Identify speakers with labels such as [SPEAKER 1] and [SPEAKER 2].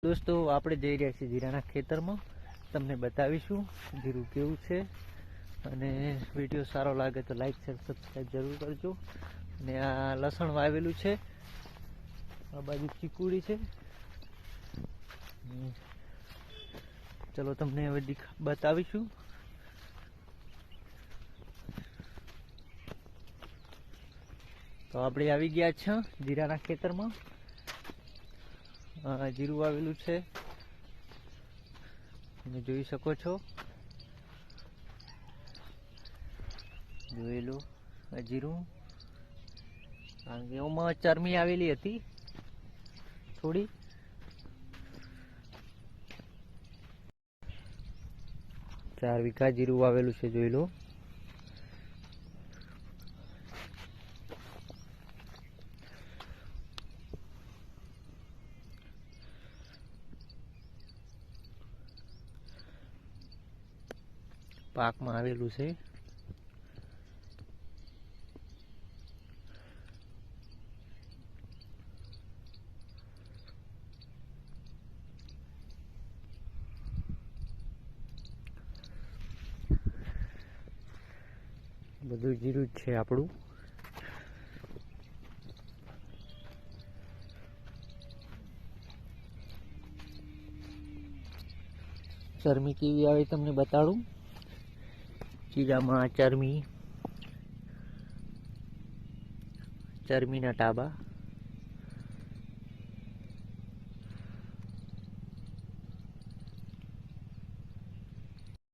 [SPEAKER 1] દોસ્તો આપણે જઈ રહ્યા છીએ જીરાના ખેતરમાં, તમને બતાવીશું જીરું કેવું છે અને વિડીયો સારો લાગે તો લાઈક શેર સબસ્ક્રાઈબ જરૂર કરજો। અને આ લસણ વાવેલું છે, આ બાજુ ચીકુડી છે। ચલો તમને હવે બતાવીશું। તો આપણે આવી ગયા છે જીરાના ખેતરમાં। જીરું વાવેલું છે, તમે જોઈ શકો છો। જોઈ લો આ જીરું, કારણ કે એમાં ચરમી આવેલી હતી થોડી। 4 વીઘા જીરું વાવેલું છે, જોઈ લો। પાકમાં આવેલું છે। બધું જીરું જ છે આપણું। ચરમી કેવી આવે તમને બતાડું। જીરામાં ચરમીના ટાબા।